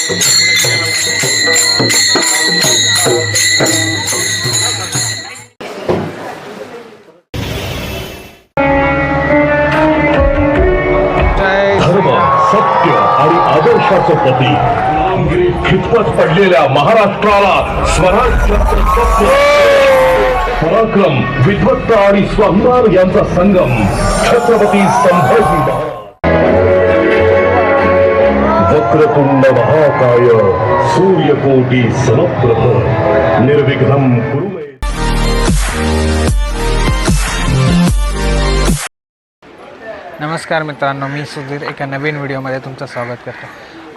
धर्म, सत्य आणि आदर्शाचं प्रतीक खितपत पडलेल्या महाराष्ट्राला स्वराज्याचं सत्य, पराक्रम, विद्वत्ता आणि स्वाभिमान यांचा संगम छत्रपती संभाजी महाराज. वक्रतुंड महाकाय सूर्यकोटी समप्रभ निर्विघ्नं कुरु मे. नमस्कार मित्रांनो, मी सुधीर एका नवीन व्हिडिओमध्ये तुमचं स्वागत करतो.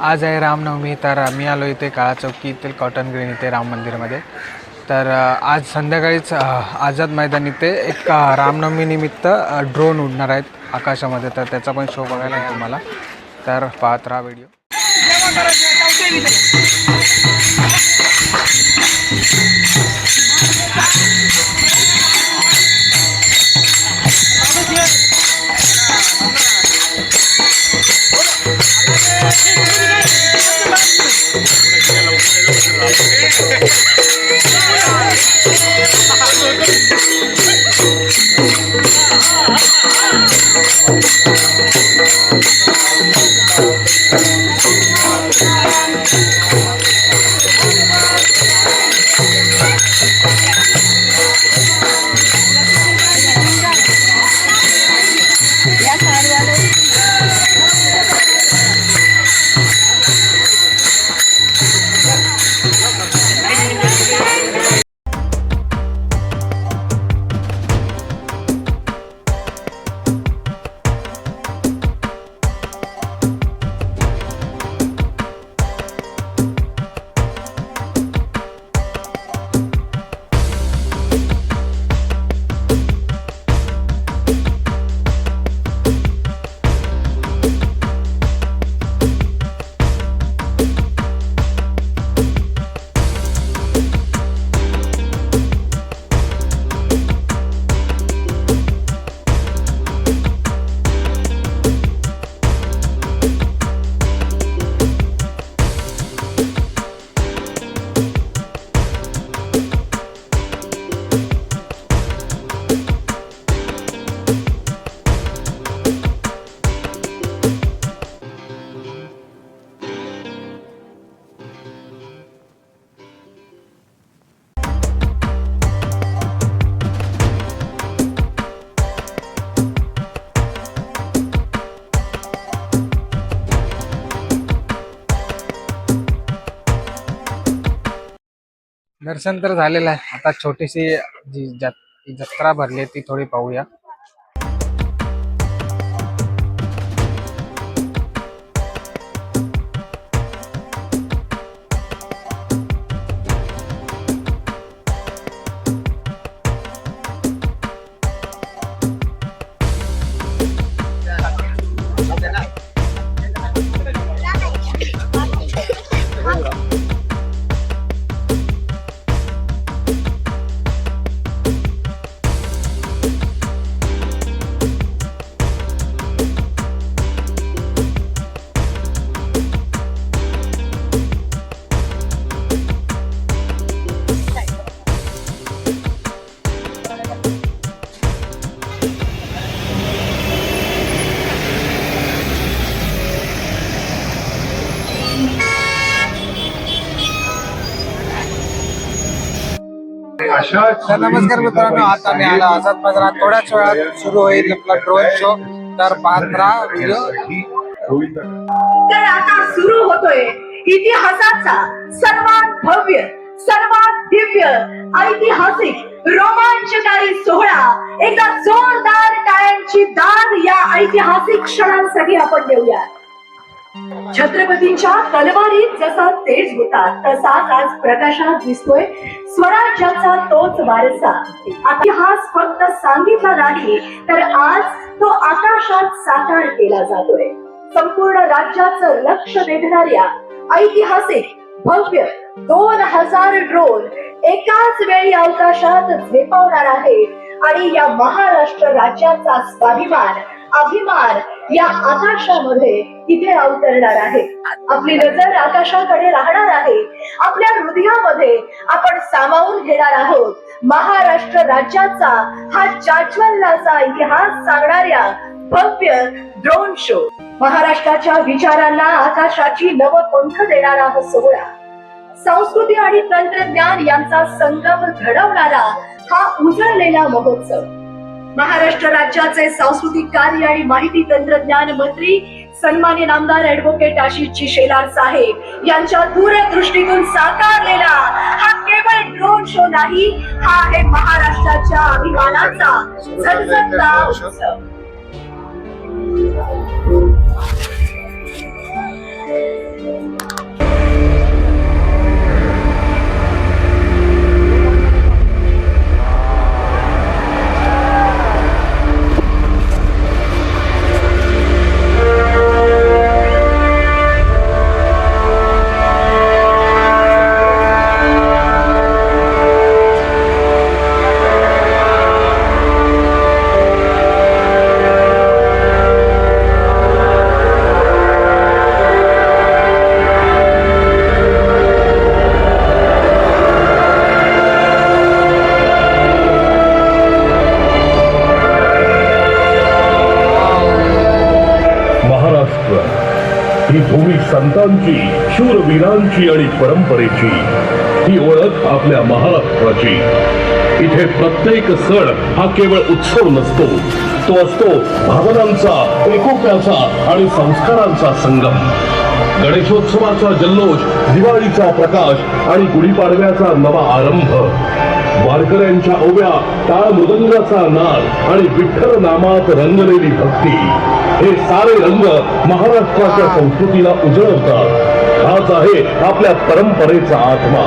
आज आहे रामनवमी, तर मी आलो इथे काळा चौकी येथील कॉटन ग्रीन इथे राम मंदिरमध्ये. तर आज संध्याकाळीच आझाद मैदान इथे एक रामनवमीनिमित्त ड्रोन उडणार आहेत आकाशामध्ये, तर त्याचा पण शो बघायला आहे तुम्हाला. तर पाहत राहा व्हिडिओ. दर्शन तर झालेलं आहे. आता छोटीशी जी जत्रा भरली ती थोडी पाहूया. तर नमस्कार मित्रांनो, आता मी आलो आझाद मैदानात. थोड्याच वेळात सुरू होईल आपला ड्रोन शो, तर पाहत राहा व्हिडिओ. तर आता सुरू होतोय इतिहासाचा सर्वात भव्य, सर्वात दिव्य, ऐतिहासिक, रोमांचकारी सोहळा. एकदा जोरदार टाळ्यांची दाद या ऐतिहासिक क्षणांसाठी आपण देऊया. छत्रपतींच्या तलवारीत जसा तेज होता तसाच आज प्रकाशात दिसतोय स्वराज्याचा तोच वारसा. इतिहास फक्त सांगितला नाही, तर आज तो आकाशात साकार केला जातोय. संपूर्ण राज्याचं लक्ष वेधणाऱ्या ऐतिहासिक भव्य 2000 ड्रोन एकाच वेळी अवकाशात झेपावणार आहे आणि या महाराष्ट्र राज्याचा स्वाभिमान, अभिमान या आकाशामध्ये इथे अवतरणार आहे. आपली नजर आकाशाकडे राहणार आहे. आपल्या हृदयामध्ये आपण सामावून घेणार आहोत महाराष्ट्र राज्याचा हा जाज्वल्लाचा इतिहास सांगणाऱ्या भव्य ड्रोन शो. महाराष्ट्राच्या विचारांना आकाशाची नवपंख देणारा हा सोहळा, संस्कृती आणि तंत्रज्ञान यांचा संगम घडवणारा हा उजळलेला महोत्सव. महाराष्ट्र राज्याचे सांस्कृतिक कार्य आणि माहिती तंत्रज्ञान मंत्री सन्मान्य नामदार ॲडव्होकेट आशिषजी शेलार साहेब यांच्या दूरदृष्टीतून साकारलेला हा केवळ ड्रोन शो नाही, हा आहे महाराष्ट्राच्या अभिमानाचा झळझळता उत्सव. ही भूमी संतांची, शूरवीरांची आणि परंपरेची, ही ओळख आपल्या महाराष्ट्राची. इथे प्रत्येक सण हा केवळ उत्सव नसतो, तो असतो भावनांचा, एकोप्याचा आणि संस्कारांचा संगम. गणेशोत्सवाचा जल्लोष, दिवाळीचा प्रकाश आणि गुढीपाडव्याचा नवा आरंभ, वारकऱ्यांच्या ओव्या, टाळ मृदंगाचा नाद आणि विठ्ठल नामात रंगलेली भक्ती, हे सारे रंग महाराष्ट्राच्या संस्कृतीला उजळवतात. हाच आहे आपल्या परंपरेचा आत्मा.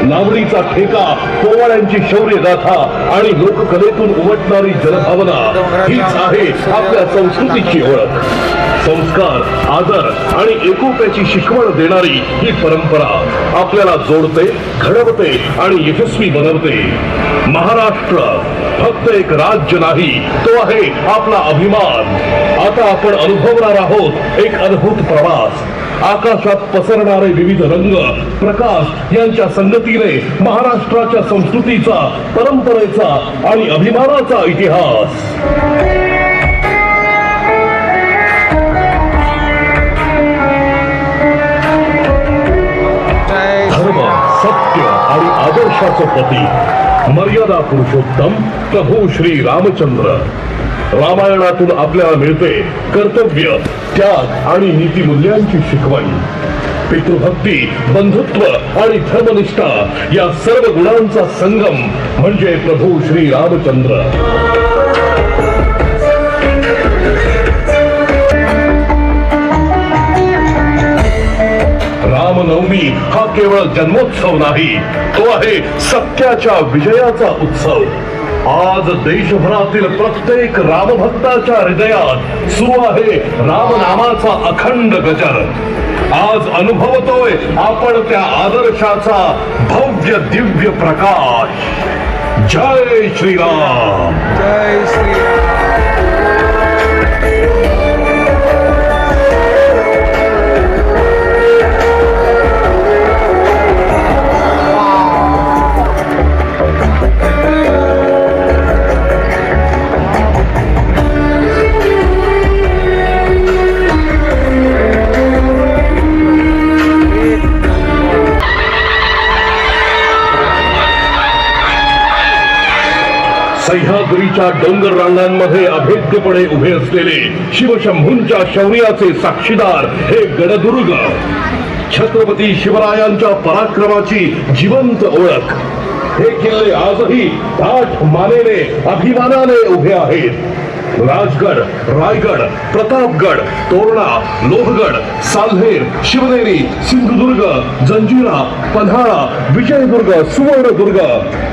नावडीचा ठेका, पोवाड्यांची शौर्य गाथा आणि लोककलेतून उमटणारी जनभावना, हीच आहे आपल्या संस्कृतीची ओळख. संस्कार, आदर आणि एकोप्याची शिकवण देणारी ही परंपरा आपल्याला जोडते, घडवते आणि यशस्वी बनवते. महाराष्ट्र फक्त एक राज्य नाही, तो आहे आपला अभिमान. आता आपण अनुभवणार आहोत एक अद्भुत प्रवास. आकाशात पसरणारे विविध रंग, प्रकाश यांच्या संगतीने महाराष्ट्राच्या संस्कृतीचा, परंपरेचा आणि अभिमानाचा इतिहास. धर्म, सत्य आणि आदर्शाचं प्रतीक, मर्यादा पुरुषोत्तम प्रभू श्री रामचंद्र. रामायणातून आपल्याला मिळते कर्तव्य, त्याग आणि नीतिमूल्यांची शिकवण. पितृभक्ती, बंधुत्व आणि धर्मनिष्ठा या सर्व गुणांचा संगम म्हणजे प्रभू श्री रामचंद्र. रामनवमी हा केवळ जन्मोत्सव नाही, तो आहे सत्याच्या विजयाचा उत्सव. आज देशभरातील प्रत्येक रामभक्ताच्या हृदयात सुरू आहे रामनामाचा अखंड गजर. आज अनुभवतोय आपण त्या आदर्शाचा भव्य दिव्य प्रकाश. जय श्रीराम. जय श्रीराम. सह्याद्रीच्या डोंगर रांगांमध्ये अभेद्यपणे उभे असलेले शिवशंभूंच्या शौर्याचे साक्षीदार हे गडदुर्ग. छत्रपती शिवरायांच्या पराक्रमाची जिवंत ओळख. हे किल्ले आजही दाट मानेने, अभिमानाने उभे आहेत. राजगड, रायगड, प्रतापगड, तोरणा, लोहगड, साल्हेर, शिवनेरी, सिंधुदुर्ग, जंजिरा, पन्हाळा, विजयदुर्ग, सुवर्णदुर्ग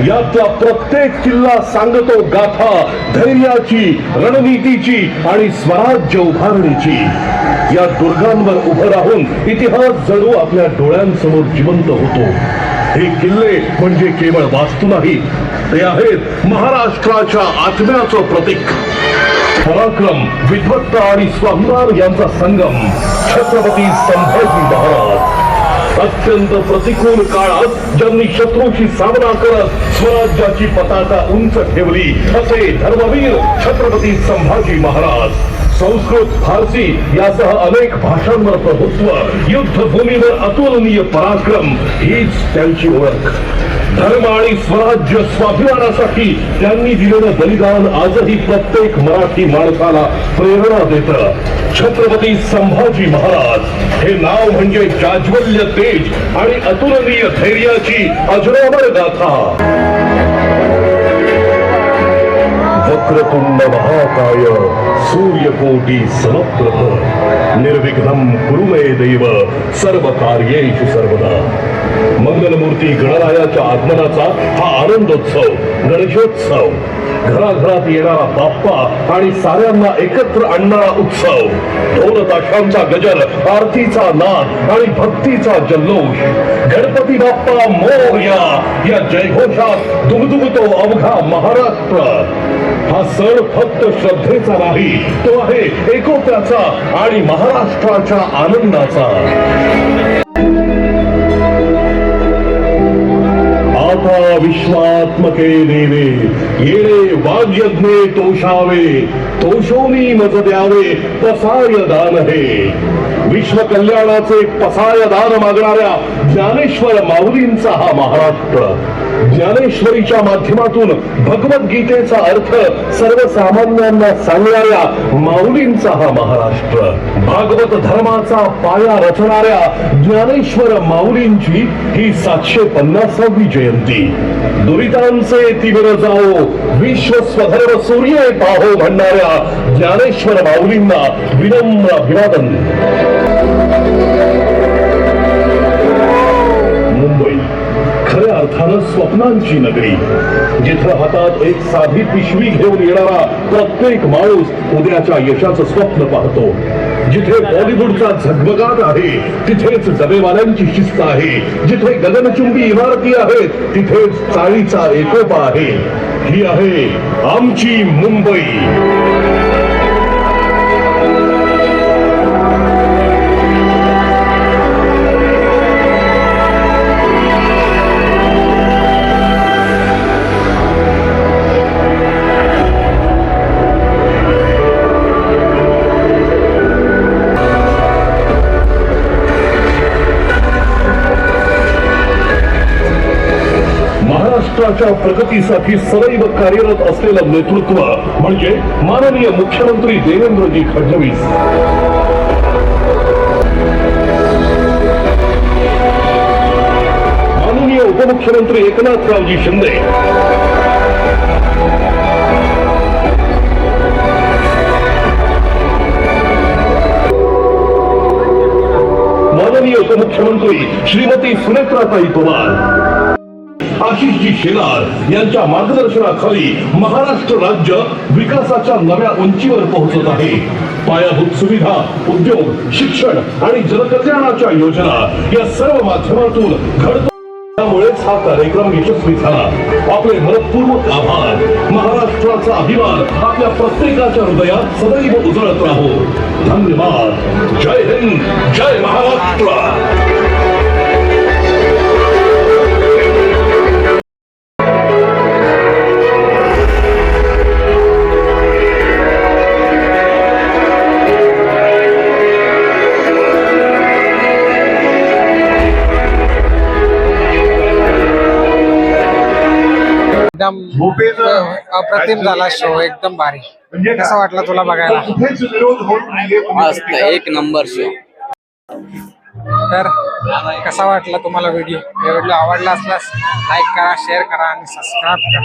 यातला प्रत्येक किल्ला सांगतो गाथा धैर्याची, रणनीतीची आणि स्वराज्य उभारणीची. या दुर्गांवर उभं राहून इतिहास जणू आपल्या डोळ्यांसमोर जिवंत होतो. हे किल्ले म्हणजे केवळ वास्तू नाही, ते आहेत महाराष्ट्राच्या आत्म्याचं प्रतीक. पराक्रम, विद्वत्ता आणि स्वाभिमान यांचा संगम छत्रपती संभाजी महाराज. अत्यंत प्रतिकूल काळात ज्यांनी शत्रूशी सामना करत स्वराज्याची पताका उंच ठेवली असे धर्मवीर छत्रपती संभाजी महाराज. संस्कृत, फारसी यासह अनेक भाषांवर प्रभुत्व, युद्धभूमीवर अतुलनीय पराक्रम हीच त्यांची ओळख. धर्म आणि स्वराज्य स्वाभिमानासाठी त्यांनी दिलेलं बलिदान आजही प्रत्येक मराठी माणसाला प्रेरणा देतं. छत्रपती संभाजी महाराज हे नाव म्हणजे जाज्वल्य तेज आणि अतुलनीय धैर्याची अजरामर गाथा. वक्रतुंड महाकाय सूर्यकोटी समप्रभ निर्विघ्नं कुरु मे देव सर्व कार्येषु सर्वदा. मंगलमूर्ती गणरायाच्या आगमनाचा हा आनंदोत्सव, गणेशोत्सव, घराघरात येणारा बाप्पा आणि साऱ्यांना एकत्र आणणारा उत्सव. ढोल ताशांचा गजर, आरतीचा नाद आणि भक्तीचा जल्लोष. गणपती बाप्पा मोरया या जयघोषात दुमदुमतो अवघा महाराष्ट्र. हा सण फक्त श्रद्धेचा नाही, तो आहे एकोप्याचा आणि महाराष्ट्राच्या आनंदाचा. आता विश्वात्मके देवे येणे वाग्यज्ञे तोषावे, तोषोनी मज द्यावे पसाय दान हे. विश्व कल्याणाचे पसाय दान मागणाऱ्या ज्ञानेश्वर माऊलींचा हा महाराष्ट्र. ज्ञानेश्वरीच्या माध्यमातून भगवद्गीतेचा अर्थ सर्वसामान्यांना सांगणाऱ्या माऊलींचा हा महाराष्ट्र. भागवत धर्माचा पाया रचणाऱ्या ज्ञानेश्वर माऊलींची ही 750वी जयंती. दुरितांचे तिमिर जाओ, विश्व स्वधर्म सूर्य पाहो म्हणणाऱ्या ज्ञानेश्वर माऊलींना विनम्र अभिवादन. मुंबई खऱ्या अर्थानं स्वप्नांची नगरी, जिथं हातात एक साधी पिशवी घेऊन येणारा प्रत्येक माणूस उद्याच्या यशाचं स्वप्न पाहतो. जिथे बॉलिवूडचा झगमगाट आहे तिथेच डबेवाल्यांची शिस्त आहे. जिथे गगनचुंबी इमारती आहेत तिथेच चाळीचा एकोपा आहे. ही आहे आमची मुंबई. महाराष्ट्राच्या प्रगतीसाठी सदैव कार्यरत असलेलं नेतृत्व म्हणजे माननीय मुख्यमंत्री देवेंद्रजी फडणवीस. माननीय उपमुख्यमंत्री एकनाथरावजी शिंदे. माननीय उपमुख्यमंत्री श्रीमती सुनेत्राताई पवार, आशिषजी शेलार यांच्या मार्गदर्शनाखाली महाराष्ट्र राज्य विकासाच्या नव्या उंचीवर पोहोचत आहे. पायाभूत सुविधा, उद्योग, शिक्षण आणि जनकल्याणाच्या योजना या सर्व माध्यमातून घडतो. त्यामुळेच हा कार्यक्रम यशस्वी झाला. आपले मनपूर्वक आभार. महाराष्ट्राचा अभिमान आपल्या प्रत्येकाच्या हृदयात सदैव उजळत राहो. धन्यवाद. जय हिंद, जय महाराष्ट्र. एकदम अप्रतिम झाला शो, एकदम भारी. कसा वाटला तुला बघायला? मस्त, एक नंबर शो. तर कसा वाटला तुम्हाला व्हिडिओ? व्हिडिओ आवडला असल्यास लाईक करा, शेअर करा आणि सबस्क्राईब करा.